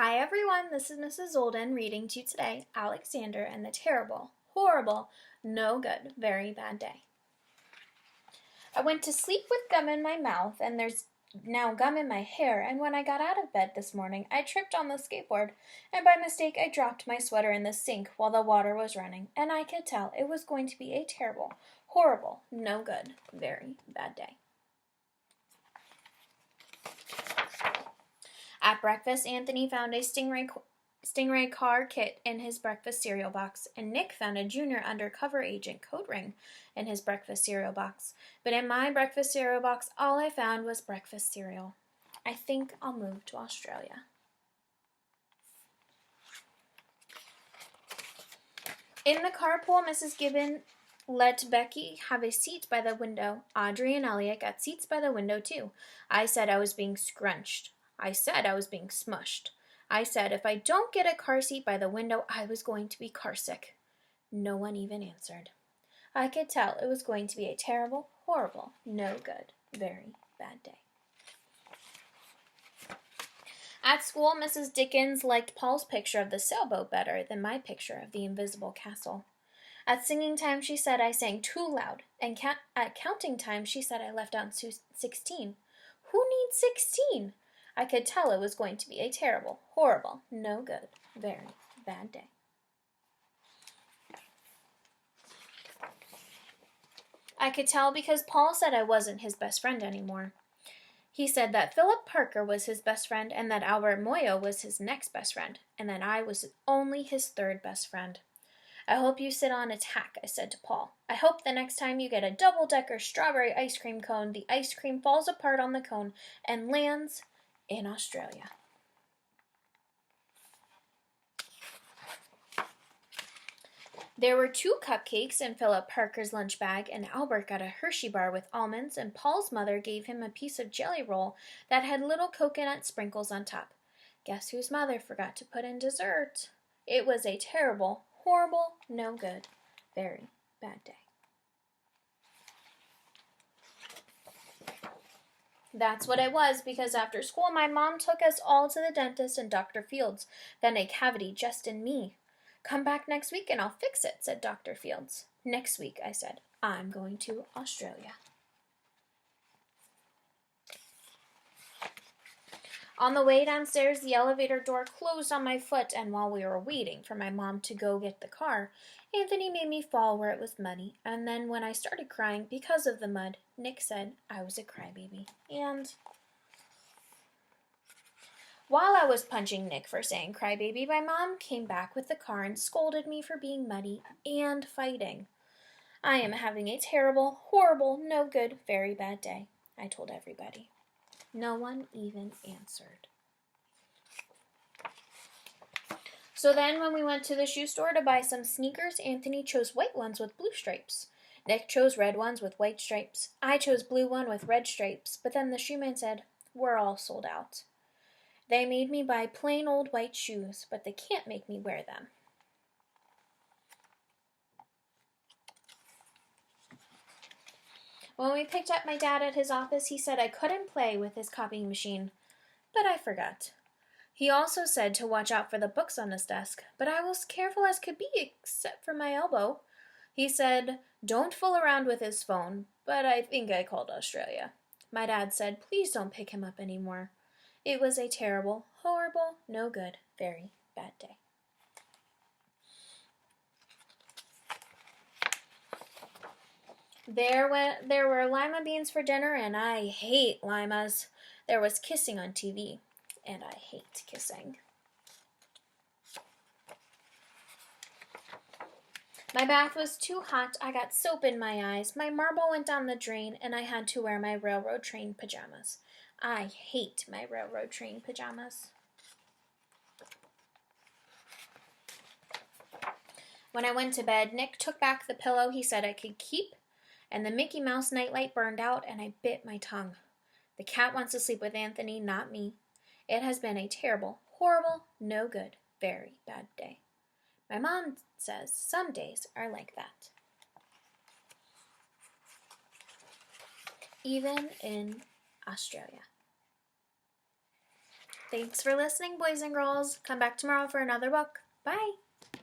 Hi everyone, this is Mrs. Olden reading to you today Alexander and the Terrible, Horrible, No Good, Very Bad Day. I went to sleep with gum in my mouth, and there's now gum in my hair, and when I got out of bed this morning, I tripped on the skateboard, and by mistake I dropped my sweater in the sink while the water was running, and I could tell it was going to be a terrible, horrible, no good, very bad day. At breakfast, Anthony found a Stingray car kit in his breakfast cereal box, and Nick found a junior undercover agent code ring in his breakfast cereal box. But in my breakfast cereal box, all I found was breakfast cereal. I think I'll move to Australia. In the carpool, Mrs. Gibbon let Becky have a seat by the window. Audrey and Elliot got seats by the window, too. I said I was being scrunched. I said I was being smushed. I said if I don't get a car seat by the window, I was going to be carsick. No one even answered. I could tell it was going to be a terrible, horrible, no good, very bad day. At school, Mrs. Dickens liked Paul's picture of the sailboat better than my picture of the invisible castle. At singing time, she said I sang too loud, and at counting time, she said I left out 16. Who needs 16? I could tell it was going to be a terrible, horrible, no good, very bad day. I could tell because Paul said I wasn't his best friend anymore. He said that Philip Parker was his best friend and that Albert Moyo was his next best friend, and that I was only his third best friend. I hope you sit on a tack, I said to Paul. I hope the next time you get a double-decker strawberry ice cream cone, the ice cream falls apart on the cone and lands in Australia. There were 2 cupcakes in Philip Parker's lunch bag, and Albert got a Hershey bar with almonds, and Paul's mother gave him a piece of jelly roll that had little coconut sprinkles on top. Guess whose mother forgot to put in dessert? It was a terrible, horrible, no good, very bad day. That's what it was, because after school my mom took us all to the dentist and Dr. Fields found a cavity just in me. Come back next week and I'll fix it, said Dr. Fields. Next week, I said. I'm going to Australia. On the way downstairs, the elevator door closed on my foot, and while we were waiting for my mom to go get the car, Anthony made me fall where it was muddy, and then when I started crying because of the mud, Nick said I was a crybaby. And while I was punching Nick for saying crybaby, my mom came back with the car and scolded me for being muddy and fighting. I am having a terrible, horrible, no good, very bad day, I told everybody. No one even answered. So then when we went to the shoe store to buy some sneakers, Anthony chose white ones with blue stripes. Nick chose red ones with white stripes. I chose blue one with red stripes, but then the shoeman said, "We're all sold out." They made me buy plain old white shoes, but they can't make me wear them. When we picked up my dad at his office, he said I couldn't play with his copying machine, but I forgot. He also said to watch out for the books on his desk, but I was careful as could be except for my elbow. He said, don't fool around with his phone, but I think I called Australia. My dad said, please don't pick him up anymore. It was a terrible, horrible, no good, very bad day. There were lima beans for dinner, and I hate limas. There was kissing on TV, and I hate kissing. My bath was too hot. I got soap in my eyes. My marble went down the drain, and I had to wear my railroad train pajamas. I hate my railroad train pajamas. When I went to bed, Nick took back the pillow he said I could keep, and the Mickey Mouse nightlight burned out, and I bit my tongue. The cat wants to sleep with Anthony, not me. It has been a terrible, horrible, no good, very bad day. My mom says some days are like that. Even in Australia. Thanks for listening, boys and girls. Come back tomorrow for another book. Bye.